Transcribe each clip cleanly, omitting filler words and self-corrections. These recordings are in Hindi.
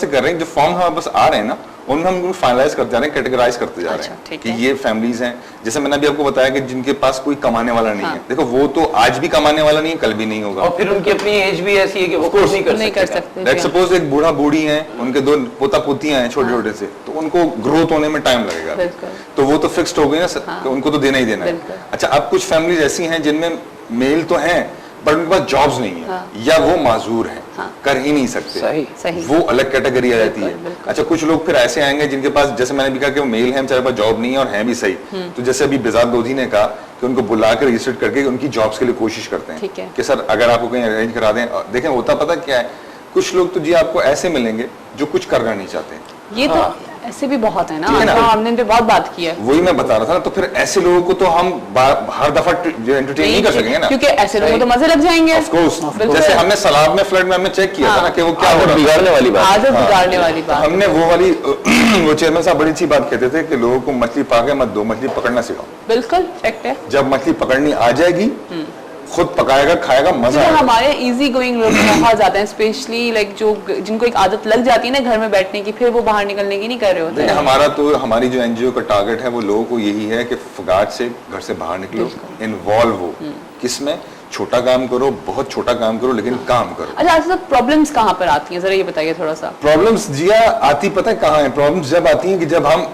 से कर रहे हैं, जो फॉर्म हमारे पास आ रहे हैं ना उनमें हम उनको फाइनलाइज करते जा रहे हैं, कैटेगराइज करते जा रहे हैं कि ये फैमिलीज हैं। जैसे मैंने अभी आपको बताया कि जिनके पास कोई कमाने वाला नहीं है, देखो वो तो आज भी कमाने वाला नहीं है, कल भी नहीं होगा, और फिर उनकी अपनी एज भी ऐसी है कि वो कुछ नहीं कर सकते। लेट्स सपोज एक बूढ़ा बूढ़ी है, उनके 2 पोता पोतियां हैं छोटे छोटे से, तो उनको ग्रोथ होने में टाइम लगेगा, तो वो तो फिक्स्ड हो गई ना, तो उनको तो देना ही देना है। अच्छा, अब कुछ फैमिलीज ऐसी हैं जिनमें मेल तो हैं बट उनके पास जॉब्स नहीं है, या वो माजूर हैं, कर ही नहीं सकते, सही। वो अलग कैटेगरी आ जाती है। अच्छा, कुछ लोग फिर ऐसे आएंगे जिनके पास, जैसे मैंने भी कहा कि वो मेल है, बेचारे पास जॉब नहीं है और है भी सही, तो जैसे अभी बिजात लोधी ने कहा कि उनको बुला कर रजिस्टर करके उनकी जॉब्स के लिए कोशिश करते हैं कि सर अगर आपको कहीं अरेंज करा दें। देखें होता पता क्या है, कुछ लोग तो जी आपको ऐसे मिलेंगे जो कुछ करना नहीं चाहते, ये तो ऐसे भी बहुत है ना, हमने इन पे बहुत बात की है। वही मैं बता रहा था ना, तो फिर ऐसे लोगों को तो हम हर दफा एंटरटेन नहीं कर सकेंगे ना, क्योंकि ऐसे लोगों को तो मजे लग जाएंगे। ऑफ कोर्स, जैसे हमने सलाब में फ्लड में हमने चेक किया था ना कि वो क्या बिगाड़ने वाली बात, आदत बिगाड़ने वाली बात, हमने वो वाली वो चेयरमैन साहब बड़ी अच्छी बात कहते थे कि लोगों को मछली पाके मत दो, मछली पकड़ना सिखाओ। बिल्कुल फैक्ट है। जब मछली पकड़नी आ जाएगी खुद पकाएगा खाएगा, मजा आएगा। हमारे इजी गोइंग लोग बहुत ज्यादा हैं, स्पेशली लाइक जो जिनको एक आदत लग जाती है ना घर में बैठने की, फिर वो बाहर निकलने की नहीं कर रहे होते हैं। हमारा तो, हमारी जो एनजीओ का टारगेट है वो लोगों को यही है कि फगाट से घर से बाहर निकलो, इन्वॉल्व हो, किसमें, छोटा काम करो, बहुत छोटा काम करो, लेकिन काम करो। अच्छा, आज तक प्रॉब्लम्स कहाँ पर आती हैं, जरा ये बताइए थोड़ा सा। प्रॉब्लम्स जिया आती पता है कहाँ है? प्रॉब्लम्स जब आती हैं कि जब हम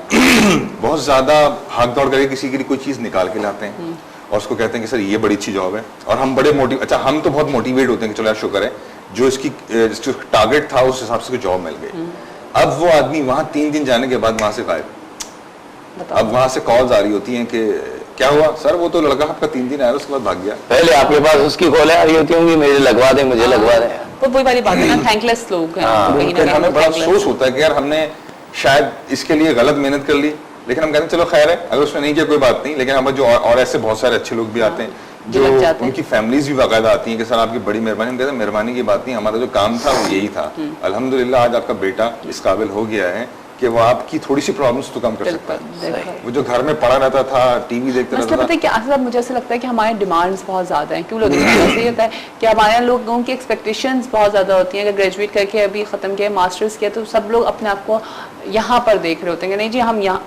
बहुत ज्यादा भाग दौड़ करके किसी के लिए कोई चीज निकाल के लाते हैं और उसको कहते हैं कि सर ये बड़ी अच्छी जॉब है, और हम बड़े अच्छा हम तो बहुत मोटिवेट होते हैं कि चलो यार शुक्र है जो इसकी टारगेट था उस हिसाब से जॉब मिल गई। अब वो आदमी वहां 3 दिन जाने के बाद वहां से गायब। अब वहां से कॉल्स आ रही होती हैं कि क्या हुआ सर, वो तो लड़का आपका 3 दिन आया उसके बाद भाग गया। पहले आपके पास उसकी कॉलें आ रही होती होंगी, मुझे लगवा दें, मुझे लगवा दें। तो वही वाली बात है ना, थैंकलेस लोग हैं। हमें बड़ा अफसोस होता है कि यार हमने शायद इसके लिए गलत मेहनत कर ली, लेकिन हम कहते हैं चलो खैर है, अगर उसने नहीं किया कोई बात नहीं। लेकिन हमारे जो और ऐसे बहुत सारे अच्छे लोग भी आते हैं जो उनकी फैमिलीज भी बाकायदा आती हैं कि सर आपकी बड़ी मेहरबानी। हम कहते हैं मेहरबानी की बात नहीं, हमारा जो काम था वो यही था। अल्हम्दुलिल्लाह आज आपका बेटा इस काबिल हो गया है कि वो आपकी थोड़ी सी प्रॉब्लम्स तो कम कर सकता है। वो जो घर में पड़ा रहता था, टीवी देखते रहता था। पता है क्या, मुझे ऐसा लगता है कि हमारे डिमांड्स बहुत ज्यादा हैं। क्यों लोग ऐसे ही होता है कि हमारे लोगों की एक्सपेक्टेशंस बहुत ज्यादा होती हैं। अगर ग्रेजुएट करके अभी खत्म किया, मास्टर्स किया, तो सब लोग अपने आप को यहाँ पर देख रहे होते हैं कि नहीं जी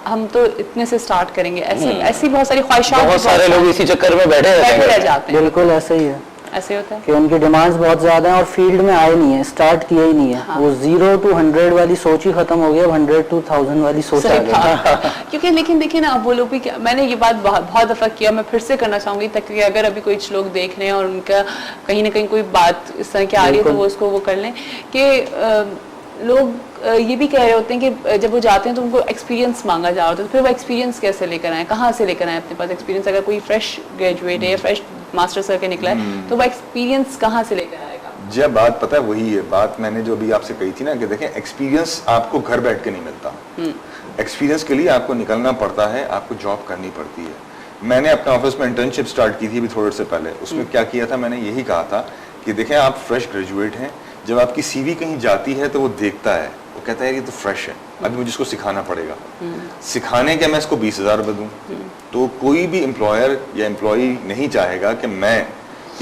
हम तो इतने से स्टार्ट करेंगे। ऐसी बहुत सारी ख्वाहिशात, बहुत सारे लोग इसी चक्कर में बैठे रह जाते हैं। बिल्कुल ऐसा ही है, ऐसे होता है कि उनकी डिमांड्स बहुत ज्यादा हैं और फील्ड में आए नहीं है, स्टार्ट किया ही नहीं है। वो 0 to 100 वाली सोच ही खत्म हो गया, 100 to 1000 वाली सोच आ गई। क्योंकि लेकिन देखिए ना, अब वो लोग भी, मैंने ये बात बहुत दफा किया, मैं फिर से करना चाहूंगी ताकि अगर अभी कुछ लोग देख रहे हैं और उनका कहीं ना कहीं कोई बात इस तरह की आ रही है तो वो उसको वो कर लें कि लोग ये भी कह रहे होते हैं कि जब वो जाते हैं तो उनको एक्सपीरियंस मांगा जा रहा होता है, तो फिर वो एक्सपीरियंस कैसे लेकर आए, कहाँ से लेकर आए अपने पास एक्सपीरियंस? अगर कोई फ्रेश ग्रेजुएट है या फ्रेश मास्टर्स करके निकला है तो वो एक्सपीरियंस कहाँ से लेकर आएगा? जी बात पता है वही है, बात मैंने जो अभी आपसे कही थी ना कि देखें एक्सपीरियंस आपको घर बैठ के नहीं मिलता। एक्सपीरियंस के लिए आपको निकलना पड़ता है, आपको जॉब करनी पड़ती है। मैंने अपने ऑफिस में इंटर्नशिप स्टार्ट की थी अभी थोड़े से पहले। उसमें क्या किया था, मैंने यही कहा था कि देखें आप फ्रेश ग्रेजुएट हैं, जब आपकी सीवी कहीं जाती है तो वो देखता है, वो कहता है ये तो फ्रेश है, अभी मुझे इसको सिखाना पड़ेगा। सिखाने के मैं इसको 20,000 रुपये दूं, तो कोई भी एम्प्लॉयर या एम्प्लॉई नहीं चाहेगा कि मैं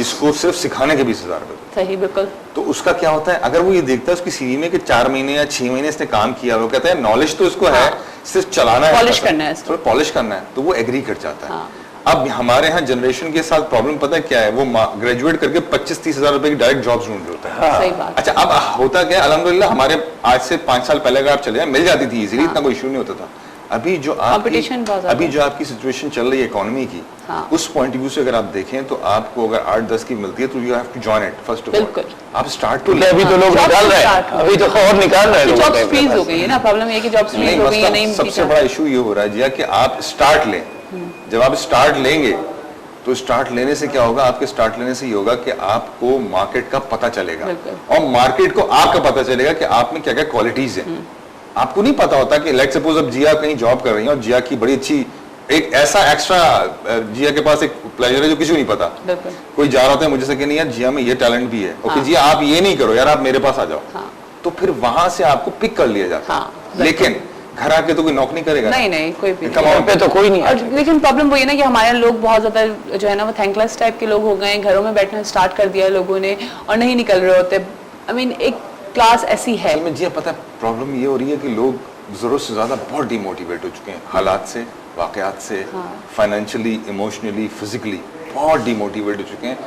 इसको सिर्फ सिखाने के 20,000 रुपये दूं। सही, बिल्कुल। तो उसका क्या होता है, अगर वो ये देखता है उसकी सीवी में कि 4 महीने या 6 महीने इसने काम किया, वो कहता है नॉलेज तो इसको है, सिर्फ चलाना है, पॉलिश करना है, थोड़ा पॉलिश करना है, तो वो एग्री कर जाता है। अब हमारे यहाँ जनरेशन के साथ प्रॉब्लम पता है क्या है, वो ग्रेजुएट करके 25-30 हजार रुपए की डायरेक्ट जॉब्स ढूंढ रहे होते हैं। सही बात। अच्छा, अब होता क्या है, अल्हम्दुलिल्लाह हमारे आज से 5 साल पहले अगर आप चले जाए मिल जाती थी इजीली, इतना कोई इशू नहीं होता था। अभी जो आपकी सिचुएशन चल रही है इकोनॉमी की, उस पॉइंट ऑफ व्यू से अगर आप देखें तो आपको अगर 8-10 की मिलती है तो you have to join it first of all. आप स्टार्ट तो अभी तो लोग निकाल रहे हैं, अभी तो और निकाल रहे हैं, जॉब्स फ्रीज हो गई है ना। प्रॉब्लम ये कि जॉब्स फ्रीज हो गई है। नहीं, सबसे बड़ा इशू ये हो रहा है जिया कि आप स्टार्ट लें। जब आप स्टार्ट लेंगे तो स्टार्ट लेने से क्या होगा, आपके स्टार्ट लेने से ये होगा कि आपको मार्केट का पता चलेगा और मार्केट को आपका पता चलेगा कि आप में क्या क्या क्वालिटीज हैं। आपको नहीं पता होता कि लेट्स सपोज अब जिया कहीं जॉब कर रही है और जिया की बड़ी अच्छी एक ऐसा एक्स्ट्रा, जिया के पास एक प्लेजर है जो किसी को नहीं पता। कोई जा रहा होता है मुझे से कि नहीं यार जिया में ये टैलेंट भी है, ओके जिया आप ये नहीं करो यार, आप मेरे पास आ जाओ। तो फिर वहां से आपको पिक कर लिया जाता है। लेकिन घर आके तो कोई नौकरी करेगा नहीं, कोई भी कमाओ पे तो कोई नहीं। और लेकिन प्रॉब्लम वही है ना कि हमारे लोग बहुत ज्यादा जो है ना वो थैंकलेस टाइप के लोग हो गए हैं, घरों में बैठना स्टार्ट कर दिया है लोगों ने और नहीं निकल रहे होते। आई मीन एक क्लास ऐसी है। असल में जी पता है प्रॉब्लम ये हो रही है कि लोग जरूरत से ज्यादा बहुत डिमोटिवेट हो चुके हैं हालात से, वाकयात से, फाइनेंशियली, इमोशनली, फिजिकली बहुत डिमोटिवेट हो चुके हैं।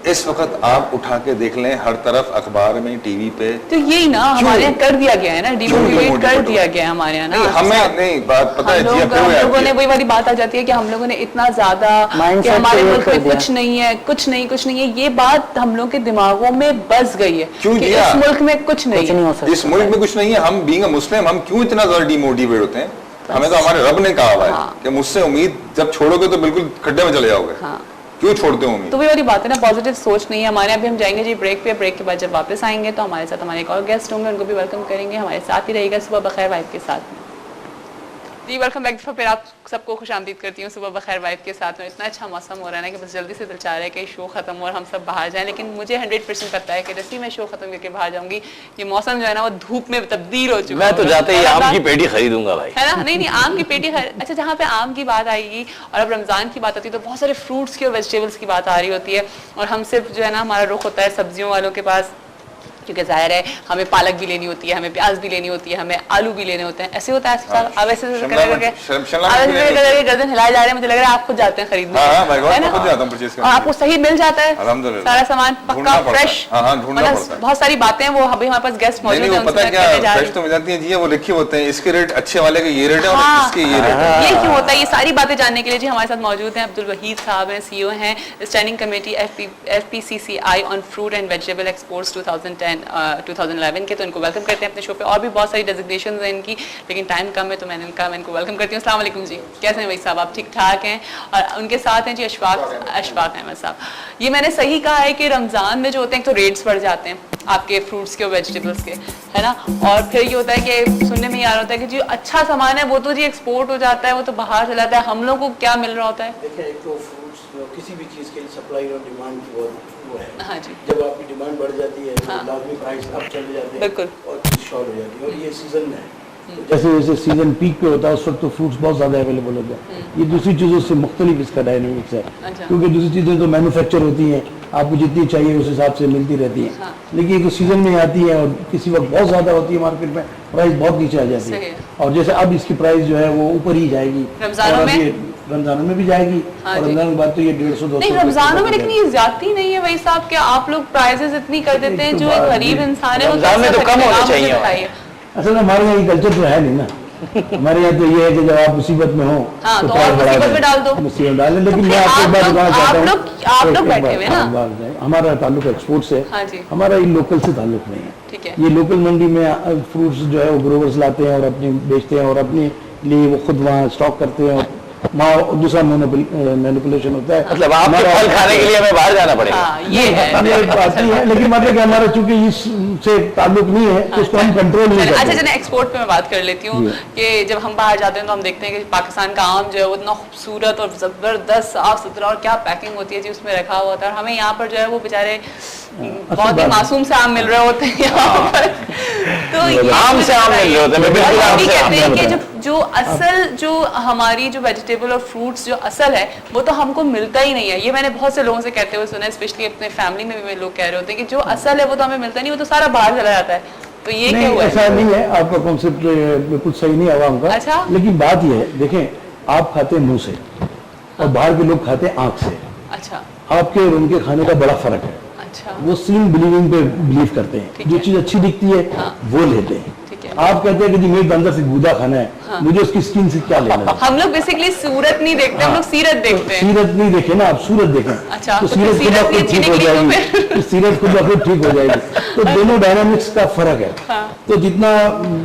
इस वक्त आप उठा के देख लें हर तरफ अखबार में, टीवी पे, तो यही ना हमारे यहाँ कर दिया गया है ना, डिमोटिवेट कर दिया गया है हमारे यहाँ ना। हमें नहीं बात पता है जी, हम लोगों ने वही वाली बात आ जाती है कि हम लोगों ने इतना ज्यादा कि हमारे मुल्क में कुछ नहीं है, कुछ नहीं है, ये बात हम लोग के दिमागों में बस गई है कि इस मुल्क में कुछ नहीं हो सकता, इस मुल्क में कुछ नहीं है। हम बीइंग अ मुस्लिम हम क्यों इतना ज्यादा डिमोटिवेट होते हैं? हमें तो हमारे रब ने कहा हुआ है कि मुझसे उम्मीद जब छोड़ोगे तो बिल्कुल खड्डे में चले जाओगे। क्यों छोड़ते हो उम्मीद? तो वही वाली बात है ना, पॉजिटिव सोच नहीं है हमारे। अभी हम जाएंगे जी ब्रेक पे, ब्रेक के बाद जब वापस आएंगे तो हमारे साथ हमारे एक और गेस्ट होंगे, उनको भी वेलकम करेंगे, हमारे साथ ही रहेगा सुबह बखैर वाइफ के साथ में। जी वेलकम बैक। फिर आप सबको खुशामदीद करती हूँ सुबह बखैर वाइफ के साथ में। इतना अच्छा मौसम हो रहा है ना कि बस जल्दी से दिल चाह रहा है कि शो खत्म हो और हम सब बाहर जाएं, लेकिन मुझे 100% पता है कि जैसे ही मैं शो खत्म करके बाहर जाऊंगी ये मौसम जो है ना वो धूप में तब्दील हो चुका है। मैं तो जाते ही आम की पेटी खरीदूंगा भाई, है ना? नहीं आम की पेटी अच्छा, जहाँ पे आम की बात आएगी और अब रमजान की बात आती है तो बहुत सारे फ्रूट्स की और वेजिटेबल्स की बात आ रही होती है, और हम सिर्फ जो है ना हमारा रुख होता है सब्जियों वालों के पास, क्योंकि जाहिर है हमें पालक भी लेनी होती है, हमें प्याज भी लेनी होती है, हमें आलू भी लेने होते हैं। ऐसे होता है साहब। अब ऐसे गर्दन हिलाए जा रहे हैं, मुझे लग रहा है आप खुद जाते हैं खरीदने, है ना? और आपको सही मिल जाता है सारा सामान पक्का फ्रेश। बहुत सारी बातें वो अभी हमारे पास गेस्ट मौजूद है, फ्रेश तो मिल जाती है जी, वो लिखे होते हैं इसके रेट अच्छे वाले के ये रेट है और इसके ये रेट है। ये क्यों होता है? ये सारी बातें जानने के लिए जी हमारे साथ मौजूद हैं अब्दुल वहीद साहब हैं, CEO हैं standing committee FPCCI on fruit and vegetable exports 2011 के। तो इनको वेलकम करते हैं अपने शो पे। और भी बहुत सारी डेजिग्नेशंस हैं इनकी, लेकिन टाइम कम है तो मैं इनको वेलकम करती हूँ। अस्सलाम वालेकुम जी, कैसे हैं भाई साहब? आप ठीक ठाक हैं? और उनके साथ हैं जी अशफाक अहमद साहब। ये मैंने सही कहा है कि रमज़ान में जो होते हैं तो रेट्स बढ़ जाते हैं आपके फ्रूट्स के और वेजिटेबल्स के, है ना? और फिर ये होता है कि सुनने में ये आ रहा होता है कि जो अच्छा सामान है वो तो जी एक्सपोर्ट हो जाता है, वो तो बाहर चला जाता है। हम लोग को क्या मिल रहा होता है? देखिए, एक तो फ्रूट्स किसी भी चीज़ के सप्लाई और डिमांड की वो है। हाँ जी। जब आपकी डिमांड बढ़ जाती है तो लाजमी प्राइस अप चले जाते हैं, बिल्कुल, और चीज़ शॉर्ट हो जाती है। और ये सीजन में है, जैसे जैसे सीजन पीक पे होता है उस वक्त तो फ्रूट्स बहुत ज़्यादा अवेलेबल होता है। ये दूसरी चीज़ों से मुख्तलिफ इसका डायनेमिक्स है, क्योंकि दूसरी चीज़ें तो मैन्युफैक्चर होती हैं, आपको जितनी चाहिए उस हिसाब से मिलती रहती है। लेकिन ये तो सीजन में आती है और किसी वक्त बहुत ज़्यादा होती है, मार्केट में प्राइस बहुत नीचे आ जाती है। और जैसे अब इसकी प्राइस जो है वो ऊपर ही जाएगी, रमजानों में भी जाएगी, और रमजान के बाद तो ये 150-200 नहीं रमजानों में, लेकिन ये ज्यादा नहीं है वही साहब कि आप लोग प्राइसेस इतनी कर देते हैं, जो एक गरीब इंसान है रमजान में तो कम होना चाहिए। असल में हमारे यहाँ कल्चर तो है नहीं ना। हमारे यहाँ तो ये है कि जब आप मुसीबत में हो तो मुसीबत में डाल दो, मुसीबत डालें। लेकिन मैं आपको एक बात बताना चाहता हूँ, आप लोग बैठे हुए ना, हमारा ताल्लुक एक्सपोर्ट से, हमारा ये लोकल से ताल्लुक नहीं है। ठीक है, ये लोकल मंडी में फ्रूट्स जो है वो ग्रोवर्स लाते हैं और अपने बेचते हैं और अपने लिए वो खुद वहाँ स्टॉक करते हैं, और वहाँ दूसरा मैनिपुलेशन होता है। मतलब आपको फल खाने के लिए हमें बाहर जाना पड़ेगा, ये बात नहीं है। लेकिन मतलब हमारा चूंकि इससे ताल्लुक नहीं है तो उसको हम कंट्रोल नहीं करते। अच्छा चलिए एक्सपोर्ट पे मैं बात कर लेती हूँ कि जब हम बाहर जाते हैं तो हम देखते हैं कि पाकिस्तान का आम जो है वो इतना खूबसूरत और जबरदस्त साफ सुथरा और क्या पैकिंग होती है जी उसमें रखा हुआ होता है, और हमें यहाँ पर जो है वो बेचारे बहुत ही मासूम से आम मिल रहे होते हैं यहाँ पर। तो आम से आम मिल रहे होते हैं, बिल्कुल आम से आम। कहते हैं कि जो असल जो हमारी जो वेजिटेबल और फ्रूट्स जो असल है वो तो हमको मिलता ही नहीं है। ये मैंने बहुत से लोगों से कहते हुए सुना है, स्पेशली अपने फैमिली में भी लोग कह रहे होते हैं कि जो असल है वो तो हमें मिलता नहीं, वो तो सारा बाहर चला जाता है। तो ये क्या हुआ? ऐसा नहीं है, आपका कॉन्सेप्ट बिल्कुल सही नहीं आवाम का। अच्छा? लेकिन बात ये है, देखें, आप खाते मुंह से और बाहर के लोग खाते आंख से। अच्छा, आपके और उनके खाने का बड़ा फर्क है। अच्छा, वो सीइंग बिलीविंग पे बिलीव करते हैं, जो चीज अच्छी दिखती है वो लेते हैं। आप कहते हैं कि जी मेरे अंदर से गूदा खाना है, मुझे उसकी स्किन से क्या लेना है। हम लोग बेसिकली सूरत नहीं देखते, हम लोग सीरत देखते हैं। सीरत नहीं देखे ना, आप सूरत देखें। अच्छा, तो सीरत खुद आपको ठीक हो जाएगी, सीरत खुद आपको ठीक हो जाएगी। तो दोनों डायनामिक्स का फर्क है। तो जितना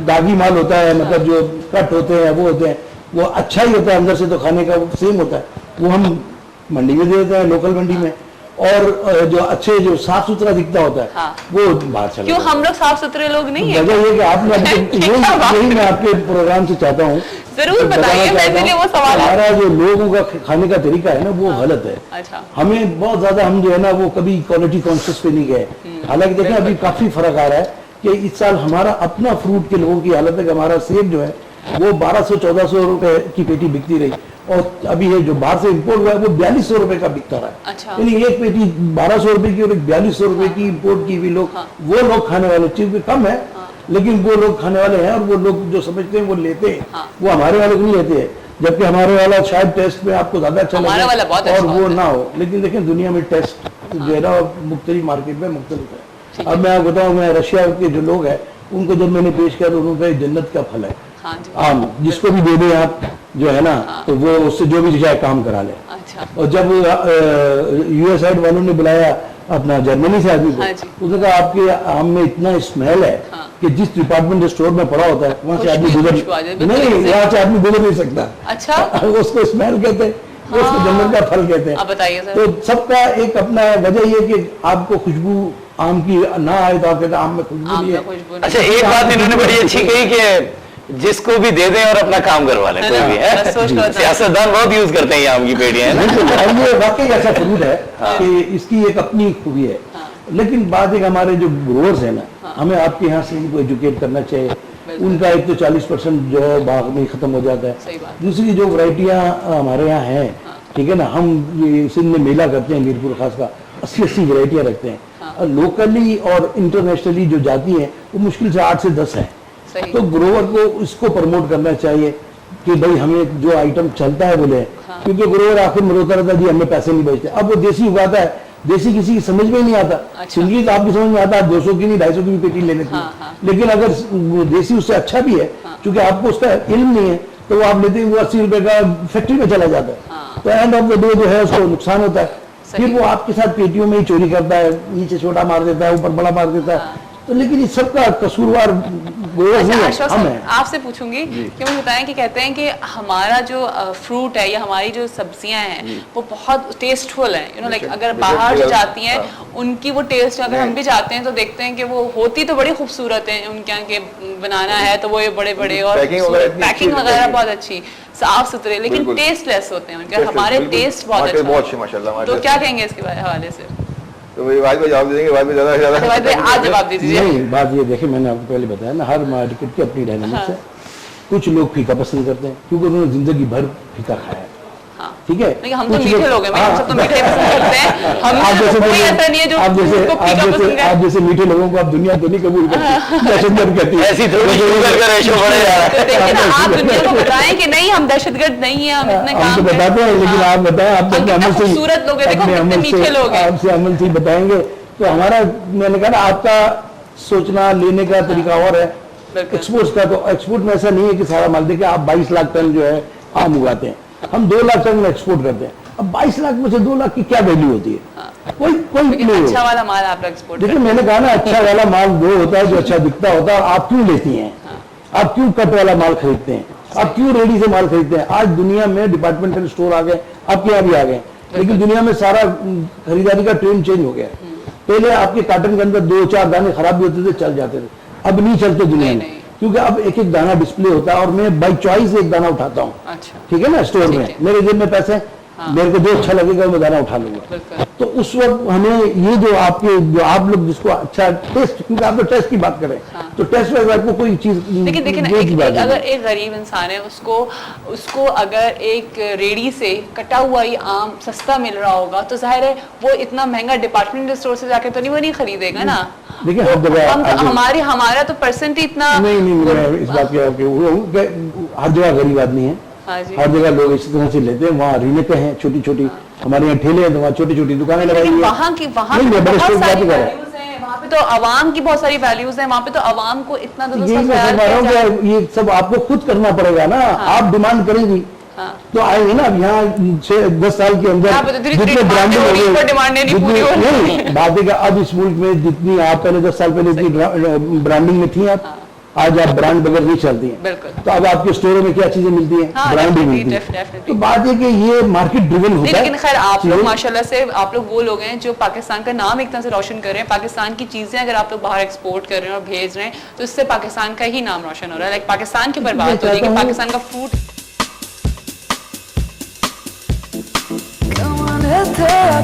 दागी माल होता है, मतलब जो कट होते हैं वो होते हैं, वो अच्छा ही होता है अंदर से, तो खाने का सेम होता है, वो हम मंडी में दे देते हैं, लोकल मंडी में। और जो अच्छे जो साफ सुथरा दिखता होता है वो बाहर चला। क्यों हम लोग साफ सुथरे लोग नहीं है? वजह ये कि आपने यही मैं आपके प्रोग्राम से चाहता हूँ, जरूर बताइए, मेरे लिए वो सवाल है। हमारा जो लोगों का खाने का तरीका है ना वो गलत है। अच्छा, हमें बहुत ज्यादा हम जो है ना वो कभी क्वालिटी कॉन्शियस पे नहीं गए। हालांकि देखें अभी काफी फर्क आ रहा है कि इस साल हमारा अपना फ्रूट के लोगों की हालत है कि हमारा सेब जो है वो 1200-1400 रुपए की पेटी बिकती रही, और अभी है जो बाहर से इंपोर्ट हुआ है वो 4200 रुपए का बिकता रहा है। अच्छा। यानी एक पेटी 1200 रुपए की और एक 4200 रुपए की इंपोर्ट की हुई लोग, वो लोग खाने वाले, चीज कम है लेकिन वो लोग खाने वाले हैं, और वो लोग जो समझते हैं वो लेते हैं, वो हमारे वाले को नहीं लेते हैं, जबकि हमारे वाला शायद टेस्ट में आपको ज्यादा अच्छा हमारा वाला बहुत लगे अच्छा और वो होता ना हो। लेकिन देखें दुनिया में टेस्ट जो है ना मुख्तलिफ मार्केट में मुख्तलिफ है। अब मैं आपको बताऊँ, मैं रशिया के जो लोग हैं उनको जब मैंने पेश किया तो उन्होंने जन्नत का फल है हाँ जी। आम, जिसको भी दे दें आप जो है ना तो वो उससे जो भी चाहे काम करा ले। अच्छा। और जब यूएसआईड वालों ने बुलाया अपना जर्मनी से आदमी को, हाँ जी। उसने कहा आपके आम में इतना स्मेल है कि जिस डिपार्टमेंट स्टोर में पड़ा होता है वहां से आदमी गुजर नहीं, वहां से आदमी गुजर नहीं सकता। अच्छा। उसको स्मेल कहते हैं, उसको जन्नत का फल कहते हैं। अब बताइए सर। तो सबका एक अपना वजह ये कि आपको खुशबू आम की ना आए तो आप कहते हैं आम में खुशबू नहीं है। अच्छा, एक बात इन्होंने बड़ी अच्छी कही कि जिसको भी दे दें और अपना काम करवा लें, कोई भी है। सियासतदान बहुत यूज करते हैं ये आम की पेटियां, है ना? और ये वाकई ऐसा फ्रूट है कि इसकी एक अपनी खूबी है। लेकिन बात एक हमारे जो ग्रोअर्स है ना, हमें आपके यहाँ से इनको एजुकेट करना चाहिए। उनका एक तो 40% जो है बाग में खत्म हो जाता है। दूसरी जो वैरायटियाँ हमारे यहाँ हैं, ठीक है ना, हम ये सिंध में मेला करते हैं मीरपुर खास का, 80-80 वैरायटियाँ रखते हैं, और लोकली और इंटरनेशनली जो जाती हैं वो मुश्किल से 8 से 10 है। तो ग्रोवर को इसको प्रमोट करना चाहिए कि भाई हमें जो आइटम चलता है बोले, क्योंकि ग्रोवर आखिर में रोता रहता है जी हमें पैसे नहीं बचते। अब वो देसी उगाता है, देसी किसी की समझ में ही नहीं आता। सिंधी तो आपकी समझ में आता है, 200 की नहीं 250 की भी पेटी ले लेती है। लेकिन अगर देसी उससे अच्छा भी है, क्योंकि आपको उसका इल्म नहीं है, तो वो आप लेते हैं, वो 80 रुपए का फैक्ट्री में चला जाता है। तो एंड ऑफ द डे जो है उसको नुकसान होता है। फिर वो आपके साथ पेटियों में ही चोरी करता है, नीचे छोटा मार देता है, ऊपर बड़ा मार देता है। तो लेकिन इस सबका कसूरवार आपसे पूछूंगी कि मुझे बताएं कि कहते हैं कि हमारा जो फ्रूट है या हमारी जो सब्जियां हैं वो बहुत टेस्टफुल हैं, यू नो लाइक अगर बाहर जो जाती हैं उनकी वो टेस्ट, अगर हम भी जाते हैं तो देखते हैं कि वो होती तो बड़ी खूबसूरत है, उनके यहाँ के बनाना है तो वो ये बड़े बड़े और पैकिंग वगैरह बहुत अच्छी साफ सुथरे, लेकिन टेस्टलेस होते हैं उनके। हमारे टेस्ट बहुत अच्छा। तो क्या कहेंगे इसके हवाले से? तो वही बाद में जवाब दे देंगे, बाद में ज्यादा आज जवाब दीजिए। नहीं, बात ये देखिए, मैंने आपको पहले बताया ना, हर मार्केट की अपनी डायनामिक्स है। कुछ लोग फीका पसंद करते हैं क्योंकि उन्होंने जिंदगी भर फीका खाया है, ठीक है। लेकिन हम तो मीठे लोग हैं, हम सब तो मीठे पसंद करते हैं। हम कोई ऐसा नहीं है जो उसको फीका पसंद है। आप जैसे मीठे लोगों को आप दुनिया तो नहीं कबूल करती, दहशतगर्द कहती है। ऐसी थोड़ी शुगर का रेशो बढ़ जा रहा है। देखिए ना, आप दुनिया को बताएं कि नहीं हम दहशतगर्द नहीं है, हम इतने काम तो बताते हैं, लेकिन आप बताएं, आप अपने अमल से, खूबसूरत लोग हैं, देखो कितने मीठे लोग हैं। आपसे अमल से बताएंगे तो हमारा, मैंने कहा ना, आपका सोचना लेने का तरीका और है। एक्सपोर्ट का तो एक्सपोर्ट में ऐसा नहीं है कि सारा माल, देखिए आप 22 लाख टन जो है आम उगाते हैं, हम 2 लाख टन एक्सपोर्ट करते हैं। अब 22 लाख में से 2 लाख की क्या वैल्यू होती है? कोई नहीं। अच्छा वाला माल आप एक्सपोर्ट, देखिए मैंने कहा ना, अच्छा वाला माल वो होता है जो अच्छा दिखता होता है। आप क्यों लेती हैं? आप क्यों कट वाला माल खरीदते हैं? आप क्यों रेडी से माल खरीदते हैं? आज दुनिया में डिपार्टमेंटल स्टोर आ गए, आपके यहाँ भी आ गए, लेकिन दुनिया में सारा खरीदारी का ट्रेंड चेंज हो गया। पहले आपके कार्टन के अंदर 2-4 दाने खराब भी होते थे, चल जाते थे, अब नहीं चलते दुनिया में, क्योंकि अब एक एक दाना डिस्प्ले होता है और मैं बाई चॉइस एक दाना उठाता हूँ। अच्छा। ठीक है ना, स्टोर में मेरे जेब में पैसे, मेरे को जो अच्छा लगेगा मैं दाना उठा लूंगा। तो उस वक्त हमें ये जो आप लोग जिसको अच्छा टेस्ट, क्योंकि आप तो टेस्ट की बात करें, तो टेस्ट में आपको कोई चीज, लेकिन देखिए ना, अगर एक गरीब इंसान है उसको अगर एक रेडी से कटा हुआ ही आम सस्ता मिल रहा होगा तो जाहिर है वो इतना महंगा डिपार्टमेंटल स्टोर से जाकर तो नहीं खरीदेगा ना। देखिए हमारा तो परसेंट ही इतना नहीं, इस बात की हर जगह गरीब आदमी है, हर जगह लोग इसी तरह से लेते हैं। वहाँ रीनेते हैं छोटी छोटी, हमारे यहाँ ठेले हैं तो वहाँ छोटी छोटी दुकानें लगाई हैं। वहाँ पे तो आवाम की बहुत सारी वैल्यूज हैं, वहाँ पे तो आवाम को इतना ये सब आपको खुद करना पड़ेगा ना। आप डिमांड करेंगी तो आएंगे ना। अब यहाँ 10 साल के अंदर जितने ब्रांडिंग नहीं बात है, अब इस मुल्क में जितनी आप पहले 10 साल पहले जितनी ब्रांडिंग में थी, आप आज आप ब्रांड बगैर नहीं चलती हैं। तो अब आपके स्टोरों में क्या चीजें मिलती हैं? ब्रांड ही मिलती है। तो बात है कि ये मार्केट ड्रिवन होता है। लेकिन खैर आप लोग माशाल्लाह से, आप लोग वो लोग हैं जो पाकिस्तान का नाम एक तरह से रोशन कर रहे हैं। पाकिस्तान की चीजें अगर आप लोग बाहर एक्सपोर्ट कर रहे हैं और भेज रहे हैं तो इससे पाकिस्तान का ही नाम रोशन हो रहा है। लाइक पाकिस्तान के ऊपर बात हो रही है कि पाकिस्तान का फूड तेरा